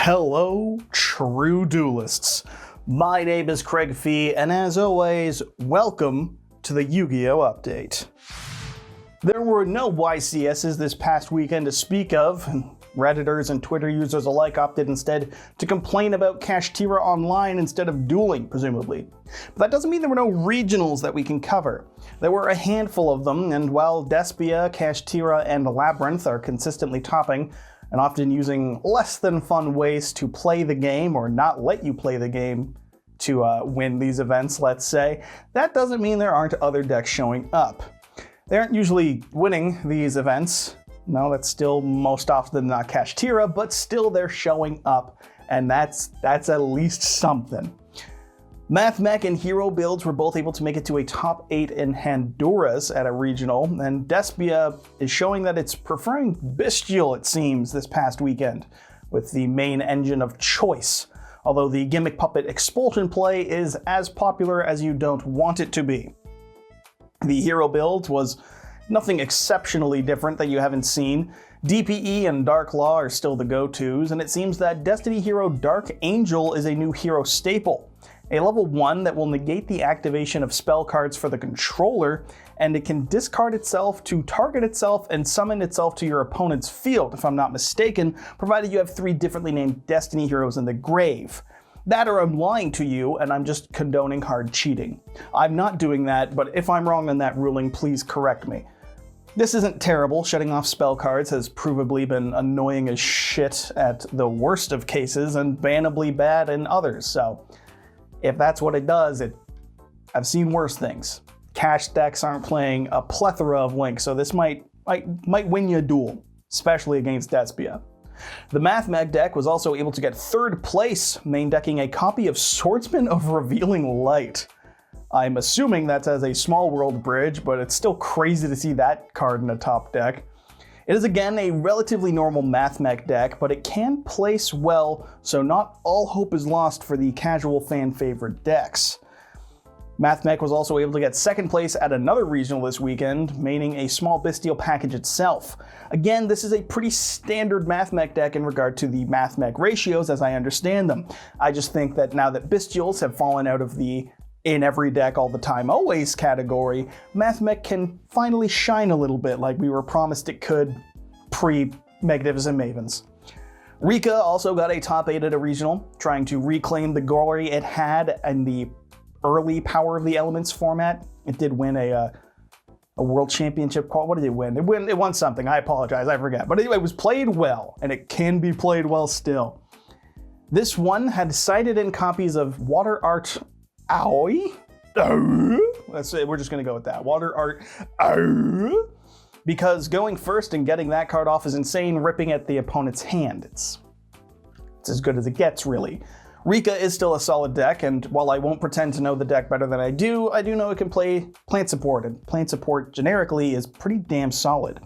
Hello, true duelists. My name is Craig Fee, and as always, welcome to the Yu-Gi-Oh! Update. There were no YCSs this past weekend to speak of, and Redditors and Twitter users alike opted instead to complain about Kashtira Online instead of dueling, presumably. But that doesn't mean there were no regionals that we can cover. There were a handful of them, and while Despia, Kashtira, and Labyrinth are consistently topping, and often using less than fun ways to play the game or not let you play the game to win these events, let's say, that doesn't mean there aren't other decks showing up. They aren't usually winning these events. No, that's still most often not Kashtira, but still they're showing up, and that's at least something. Mathmech and Hero builds were both able to make it to a top 8 in Honduras at a regional, and Despia is showing that it's preferring Bestial, it seems, this past weekend, with the main engine of choice, although the Gimmick Puppet Expulsion play is as popular as you don't want it to be. The Hero build was nothing exceptionally different that you haven't seen. DPE and Dark Law are still the go-tos, and it seems that Destiny Hero Dark Angel is a new hero staple. A level 1 that will negate the activation of spell cards for the controller, and it can discard itself to target itself and summon itself to your opponent's field, if I'm not mistaken, provided you have 3 differently named Destiny heroes in the grave. That or I'm lying to you, and I'm just condoning hard cheating. I'm not doing that, but if I'm wrong on that ruling, please correct me. This isn't terrible. Shutting off spell cards has provably been annoying as shit at the worst of cases and bannably bad in others, so if that's what it does, I've seen worse things. Cash decks aren't playing a plethora of links, so this might win you a duel, especially against Despia. The Mathmech deck was also able to get 3rd place, main decking a copy of Swordsman of Revealing Light. I'm assuming that's as a small world bridge, but it's still crazy to see that card in a top deck. It is again a relatively normal Mathmech deck, but it can place well, so not all hope is lost for the casual fan favorite decks. Mathmech was also able to get 2nd place at another regional this weekend, maining a small Bestial package itself. Again, this is a pretty standard Mathmech deck in regard to the Mathmech ratios as I understand them. I just think that now that Bestials have fallen out of the in every deck all the time always category, Mathmech can finally shine a little bit like we were promised it could pre-Magnificent Mavens. Rika also got a top 8 at a regional, trying to reclaim the glory it had in the early Power of the Elements format. It did win a World Championship call. What did it win? It won something. I apologize, I forget. But anyway, it was played well, and it can be played well still. This one had cited in copies of Water Art Aoi? We're just going to go with that. Water Art Aoi? Because going first and getting that card off is insane, ripping at the opponent's hand. It's as good as it gets, really. Rika is still a solid deck, and while I won't pretend to know the deck better than I do know it can play plant support, and plant support generically is pretty damn solid.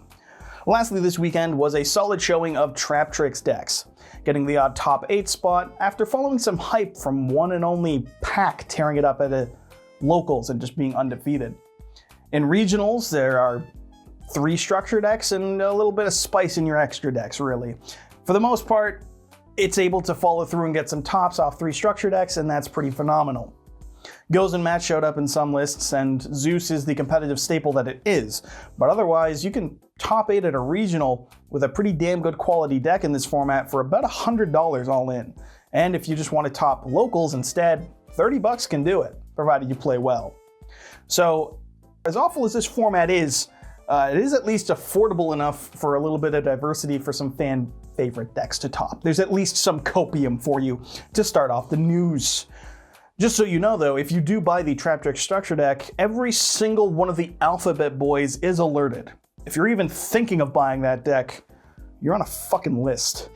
Lastly this weekend was a solid showing of Trap Tricks decks, getting the odd top 8 spot after following some hype from one and only Pack tearing it up at a locals and just being undefeated. In regionals, there are 3 structure decks and a little bit of spice in your extra decks, really. For the most part, it's able to follow through and get some tops off 3 structure decks, and that's pretty phenomenal. Goes and Match showed up in some lists, and Zeus is the competitive staple that it is, but otherwise you can top 8 at a regional with a pretty damn good quality deck in this format for about $100 all in. And if you just want to top locals instead, $30 can do it, provided you play well. So, as awful as this format is, it is at least affordable enough for a little bit of diversity for some fan favorite decks to top. There's at least some copium for you to start off the news. Just so you know though, if you do buy the Trap Tricks structure deck, every single one of the alphabet boys is alerted. If you're even thinking of buying that deck, you're on a fucking list.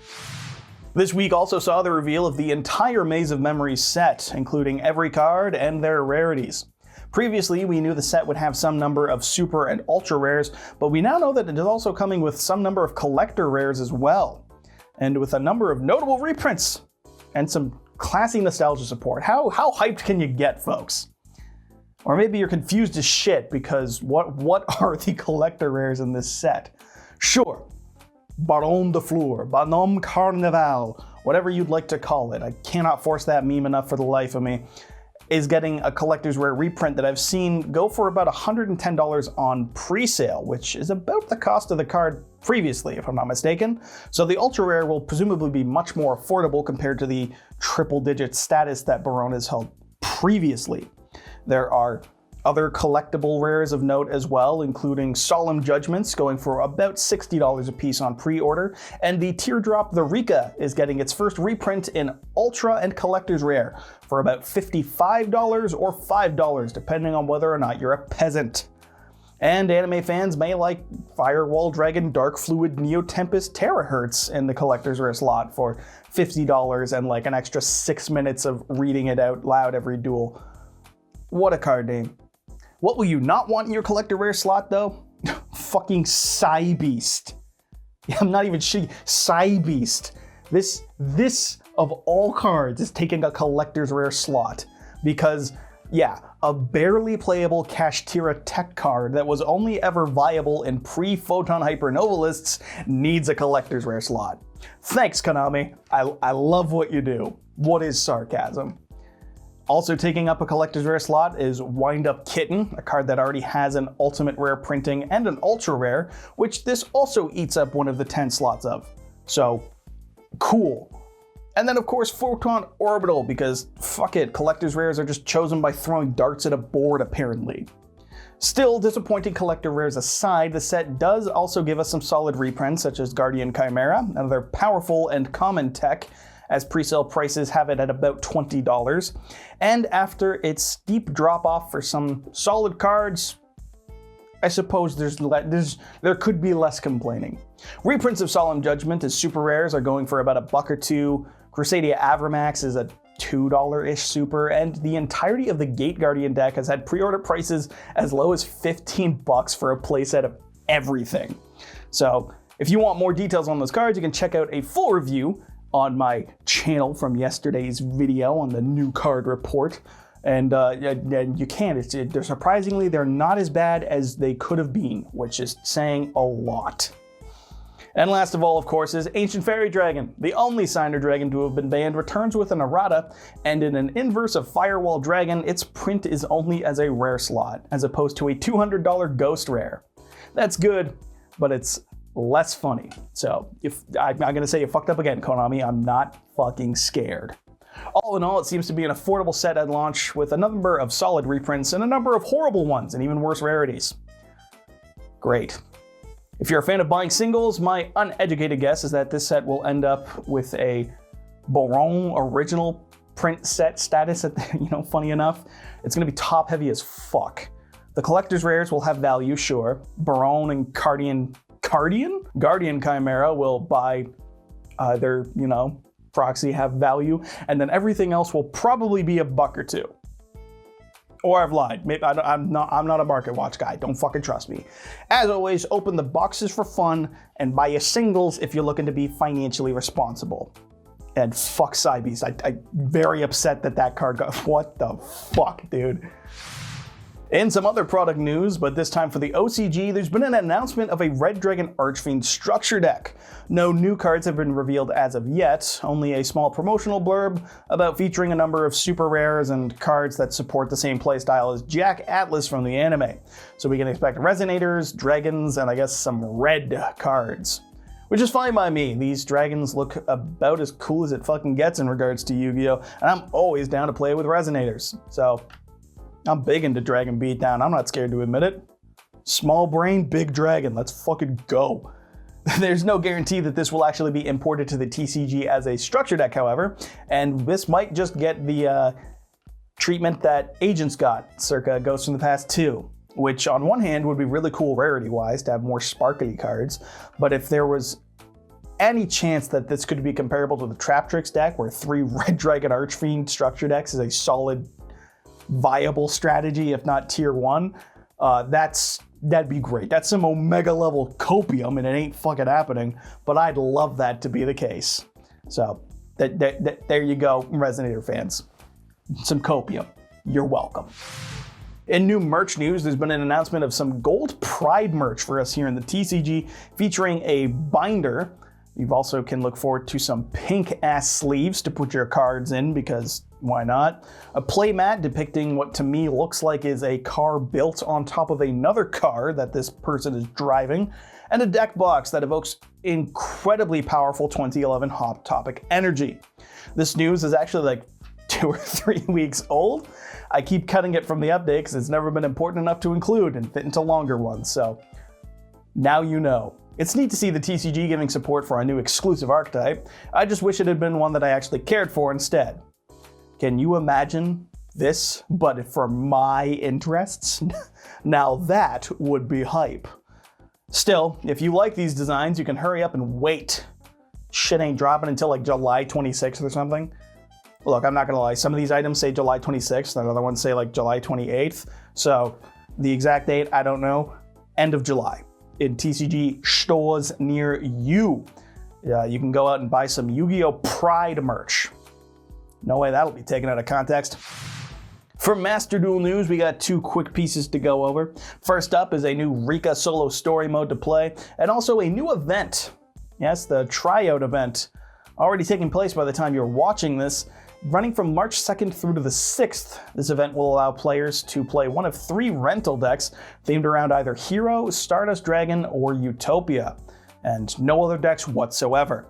This week also saw the reveal of the entire Maze of Memories set, including every card and their rarities. Previously, we knew the set would have some number of super and ultra rares, but we now know that it is also coming with some number of collector rares as well, and with a number of notable reprints and some classy nostalgia support. How hyped can you get, folks? Or maybe you're confused as shit because what are the collector rares in this set? Sure, Baron de Fleur, Bonhomme Carnival, whatever you'd like to call it, I cannot force that meme enough for the life of me, is getting a collector's rare reprint that I've seen go for about $110 on pre-sale, which is about the cost of the card previously, if I'm not mistaken. So the ultra rare will presumably be much more affordable compared to the triple-digit status that Barone has held previously. There are other collectible rares of note as well, including Solemn Judgments going for about $60 a piece on pre-order, and the Teardrop the Rika is getting its first reprint in Ultra and Collector's Rare for about $55 or $5, depending on whether or not you're a peasant. And anime fans may like Firewall Dragon Dark Fluid Neo Tempest Terahertz in the Collector's Rare slot for $50 and like an extra 6 minutes of reading it out loud every duel. What a card name. What will you not want in your collector rare slot though? Fucking Psybeast. Yeah, I'm not even shitting. Psybeast. This of all cards is taking a collector's rare slot because, yeah, a barely playable Kashtira tech card that was only ever viable in pre-Photon Hypernova lists needs a collector's rare slot. Thanks, Konami. I love what you do. What is sarcasm? Also taking up a collector's rare slot is Wind Up Kitten, a card that already has an ultimate rare printing and an ultra rare, which this also eats up one of the 10 slots of. So, cool. And then of course Photon Orbital, because fuck it, collector's rares are just chosen by throwing darts at a board apparently. Still, disappointing collector rares aside, the set does also give us some solid reprints such as Guardian Chimera, another powerful and common tech, as pre-sale prices have it at about $20. And after its steep drop-off for some solid cards, I suppose there could be less complaining. Reprints of Solemn Judgment as super rares are going for about $1 or $2. Crusadia Avramax is a $2-ish super, and the entirety of the Gate Guardian deck has had pre-order prices as low as $15 for a playset of everything. So if you want more details on those cards, you can check out a full review on my channel from yesterday's video on the new card report. And you can. They're surprisingly, they're not as bad as they could have been, which is saying a lot. And last of all, of course, is Ancient Fairy Dragon. The only Signer Dragon to have been banned returns with an errata, and in an inverse of Firewall Dragon, its print is only as a rare slot, as opposed to a $200 ghost rare. That's good, but it's less funny. So if I'm gonna say you fucked up again, Konami, I'm not fucking scared. All in all, it seems to be an affordable set at launch with a number of solid reprints and a number of horrible ones and even worse rarities. Great. If you're a fan of buying singles, my uneducated guess is that this set will end up with a Barone original print set status at funny enough. It's gonna be top heavy as fuck. The collector's rares will have value, sure. Barone and Guardian Chimera will buy their, proxy have value, and then everything else will probably be $1 or $2. Or I've lied. Maybe I'm not a market watch guy. Don't fucking trust me. As always, open the boxes for fun and buy your singles if you're looking to be financially responsible. And fuck Psybeast. I'm very upset that card got. What the fuck, dude? In some other product news, but this time for the OCG, there's been an announcement of a Red Dragon Archfiend structure deck. No new cards have been revealed as of yet, only a small promotional blurb about featuring a number of super rares and cards that support the same playstyle as Jack Atlas from the anime. So we can expect Resonators, Dragons, and I guess some red cards. Which is fine by me. These dragons look about as cool as it fucking gets in regards to Yu-Gi-Oh! And I'm always down to play with Resonators. So I'm big into Dragon Beatdown. I'm not scared to admit it. Small brain, big dragon. Let's fucking go. There's no guarantee that this will actually be imported to the TCG as a structure deck, however, and this might just get the treatment that Agents got circa Ghosts from the Past 2, which on one hand would be really cool rarity-wise to have more sparkly cards, but if there was any chance that this could be comparable to the Traptrix deck, where 3 Red Dragon Archfiend structure decks is a solid viable strategy, if not tier 1, that'd be great. That's some Omega level copium, and it ain't fucking happening, but I'd love that to be the case. So there you go, Resonator fans. Some copium. You're welcome. In new merch news, there's been an announcement of some Gold Pride merch for us here in the TCG, featuring a binder You also can look forward to some pink-ass sleeves to put your cards in, because why not? A playmat depicting what to me looks like is a car built on top of another car that this person is driving, and a deck box that evokes incredibly powerful 2011 Hot Topic energy. This news is actually like 2 or 3 weeks old. I keep cutting it from the update because it's never been important enough to include and fit into longer ones, so now you know. It's neat to see the TCG giving support for a new exclusive archetype. I just wish it had been one that I actually cared for instead. Can you imagine this, but for my interests? Now that would be hype. Still, if you like these designs, you can hurry up and wait. Shit ain't dropping until like July 26th or something. Look, I'm not gonna lie, some of these items say July 26th, and other ones say like July 28th. So the exact date, I don't know. End of July in TCG stores near you. You can go out and buy some Yu-Gi-Oh! Pride merch. No way that'll be taken out of context. For Master Duel news, we got 2 quick pieces to go over. First up is a new Rika solo story mode to play, and also a new event. Yes, the tryout event, already taking place by the time you're watching this. Running from March 2nd through to the 6th, this event will allow players to play one of 3 rental decks themed around either Hero, Stardust Dragon, or Utopia, and no other decks whatsoever.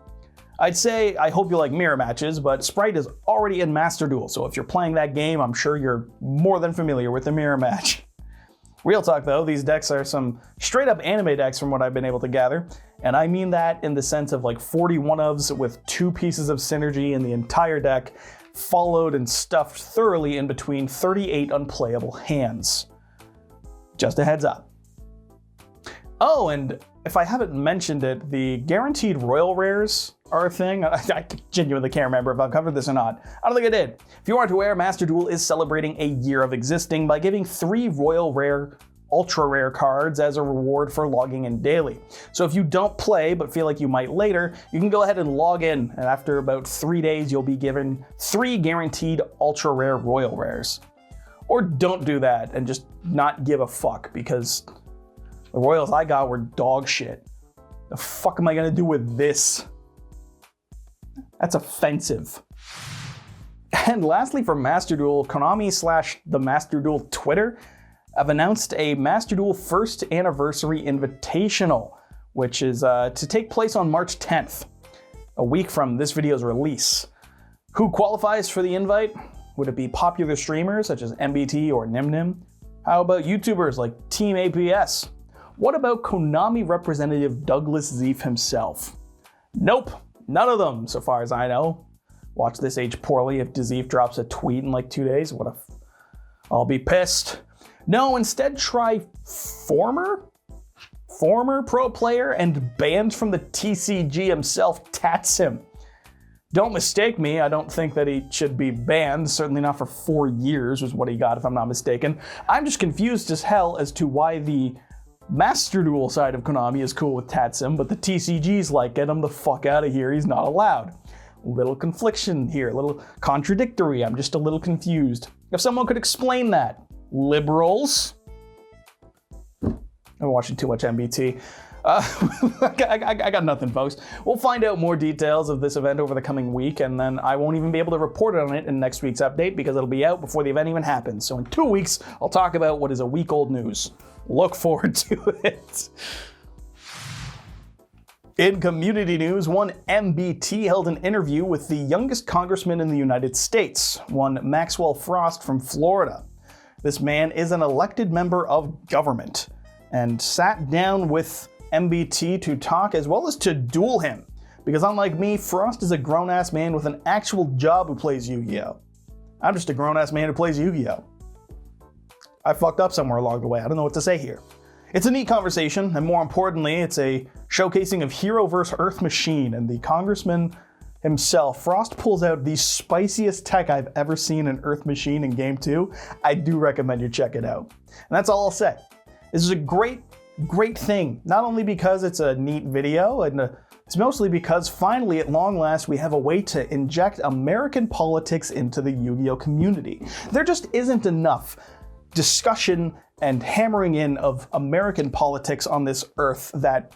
I'd say I hope you like mirror matches, but Sprite is already in Master Duel, so if you're playing that game, I'm sure you're more than familiar with the mirror match. Real talk though, these decks are some straight up anime decks from what I've been able to gather, and I mean that in the sense of like 41 ofs with 2 pieces of synergy in the entire deck, followed and stuffed thoroughly in between 38 unplayable hands. Just a heads up. Oh, and if I haven't mentioned it, the guaranteed royal rares are a thing. I genuinely can't remember if I've covered this or not. I don't think I did. If you aren't aware, Master Duel is celebrating a year of existing by giving 3 royal rare, ultra rare cards as a reward for logging in daily. So if you don't play but feel like you might later, you can go ahead and log in, and after about 3 days you'll be given 3 guaranteed ultra rare royal rares. Or don't do that and just not give a fuck, because the royals I got were dog shit. The fuck am I gonna do with this? That's offensive. And lastly, for Master Duel, Konami / the Master Duel Twitter have announced a Master Duel 1st Anniversary Invitational, which is to take place on March 10th, a week from this video's release. Who qualifies for the invite? Would it be popular streamers such as MBT or NimNim? How about YouTubers like Team APS? What about Konami representative Douglas Zeef himself? Nope, none of them, so far as I know. Watch this age poorly if Zeef drops a tweet in like 2 days. I'll be pissed. No, instead try former pro player and banned from the TCG himself, Tatsim. Don't mistake me, I don't think that he should be banned, certainly not for 4 years was what he got if I'm not mistaken. I'm just confused as hell as to why the Master Duel side of Konami is cool with Tatsim, but the TCG's like, get him the fuck out of here, he's not allowed. Little confliction here, a little contradictory, I'm just a little confused. If someone could explain that. Liberals. I'm watching too much MBT. I got nothing, folks. We'll find out more details of this event over the coming week, and then I won't even be able to report on it in next week's update because it'll be out before the event even happens. So in 2 weeks, I'll talk about what is a week-old news. Look forward to it. In community news, one MBT held an interview with the youngest congressman in the United States, one Maxwell Frost from Florida. This man is an elected member of government and sat down with MBT to talk as well as to duel him. Because unlike me, Frost is a grown-ass man with an actual job who plays Yu-Gi-Oh! I'm just a grown-ass man who plays Yu-Gi-Oh! I fucked up somewhere along the way, I don't know what to say here. It's a neat conversation, and more importantly, it's a showcasing of Hero vs. Earth Machine, and the congressman himself, Frost, pulls out the spiciest tech I've ever seen in Earth Machine in Game 2. I do recommend you check it out. And that's all I'll say. This is a great thing, not only because it's a neat video, and it's mostly because finally, at long last, we have a way to inject American politics into the Yu-Gi-Oh! Community. There just isn't enough discussion and hammering in of American politics on this earth that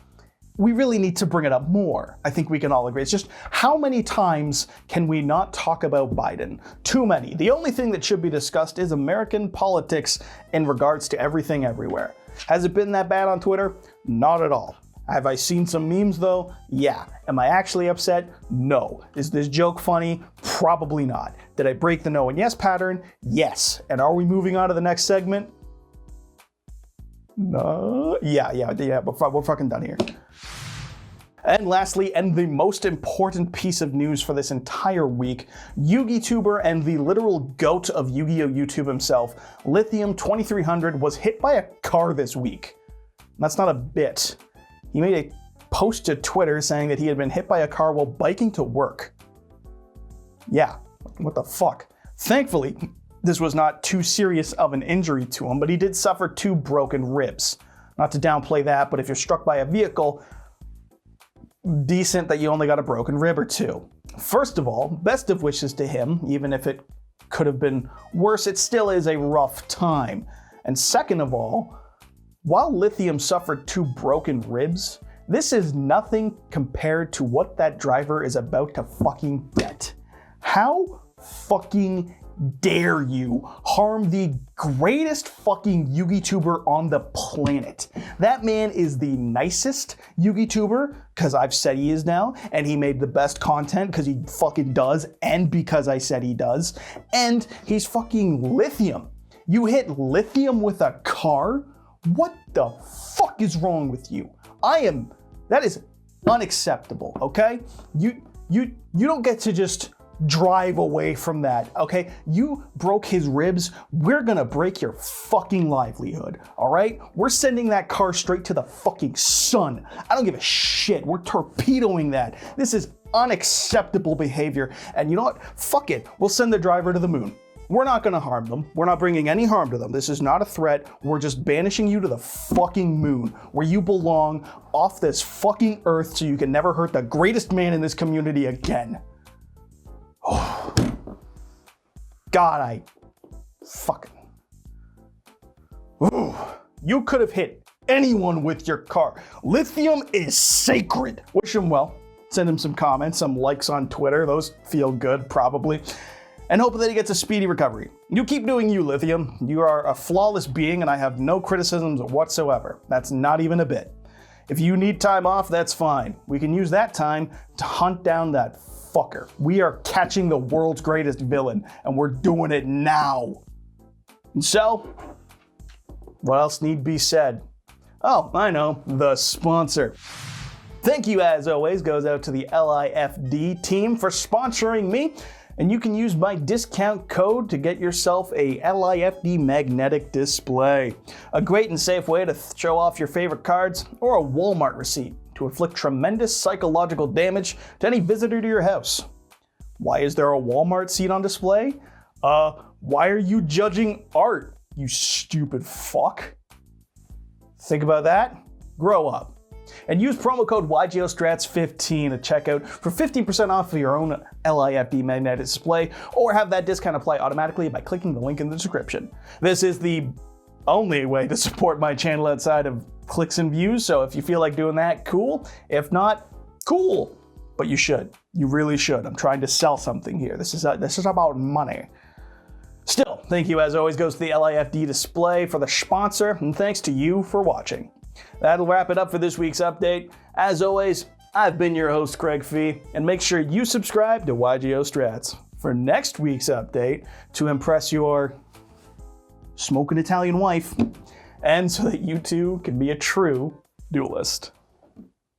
we really need to bring it up more. I think we can all agree. It's just, how many times can we not talk about Biden? Too many. The only thing that should be discussed is American politics in regards to everything everywhere. Has it been that bad on Twitter? Not at all. Have I seen some memes though? Yeah. Am I actually upset? No. Is this joke funny? Probably not. Did I break the no and yes pattern? Yes. And are we moving on to the next segment? No. Yeah, we're fucking done here. And lastly, and the most important piece of news for this entire week, YugiTuber and the literal goat of Yu-Gi-Oh! YouTube himself, LITHIUM 2300, was hit by a car this week. That's not a bit. He made a post to Twitter saying that he had been hit by a car while biking to work. Yeah, what the fuck? Thankfully, this was not too serious of an injury to him, but he did suffer 2 broken ribs. Not to downplay that, but if you're struck by a vehicle, decent that you only got a broken rib or 2. First of all, best of wishes to him. Even if it could have been worse, it still is a rough time. And second of all, while LITHIUM suffered 2 broken ribs, this is nothing compared to what that driver is about to fucking get. How fucking dare you harm the greatest fucking YugiTuber on the planet? That man is the nicest YugiTuber, because I've said he is now, and he made the best content because he fucking does, and because I said he does, and he's fucking LITHIUM. You hit LITHIUM with a car? What the fuck is wrong with you? That is unacceptable, okay? You don't get to just drive away from that, okay? You broke his ribs, we're gonna break your fucking livelihood, all right? We're sending that car straight to the fucking sun. I don't give a shit. We're torpedoing that. This is unacceptable behavior, and you know what? Fuck it. We'll send the driver to the moon. We're not gonna harm them. We're not bringing any harm to them. This is not a threat. We're just banishing you to the fucking moon, where you belong, off this fucking earth, so you can never hurt the greatest man in this community again. Oh. God, I fucking... Ooh. You could have hit anyone with your car. LITHIUM is sacred. Wish him well. Send him some comments, some likes on Twitter. Those feel good, probably. And hope that he gets a speedy recovery. You keep doing you, LITHIUM. You are a flawless being, and I have no criticisms whatsoever. That's not even a bit. If you need time off, that's fine. We can use that time to hunt down that fucker. We are catching the world's greatest villain, and we're doing it now. And so, what else need be said? Oh, I know, the sponsor. Thank you, as always, goes out to the LIFD team for sponsoring me. And you can use my discount code to get yourself a LIFD magnetic display. A great and safe way to show off your favorite cards, or a Walmart receipt to inflict tremendous psychological damage to any visitor to your house. Why is there a Walmart seat on display? Why are you judging art, you stupid fuck? Think about that? Grow up. And use promo code YGOStrats15 at checkout for 15% off of your own LIFD magnetic display, or have that discount apply automatically by clicking the link in the description. This is the only way to support my channel outside of clicks and views, so if you feel like doing that, cool. If not, cool. But you should. You really should. I'm trying to sell something here. This is about money. Still, thank you as always goes to the LIFD display for the sponsor, and thanks to you for watching. That'll wrap it up for this week's update. As always, I've been your host, Craig Fee, and make sure you subscribe to YGO Strats for next week's update to impress your smoking Italian wife, and so that you too can be a true duelist.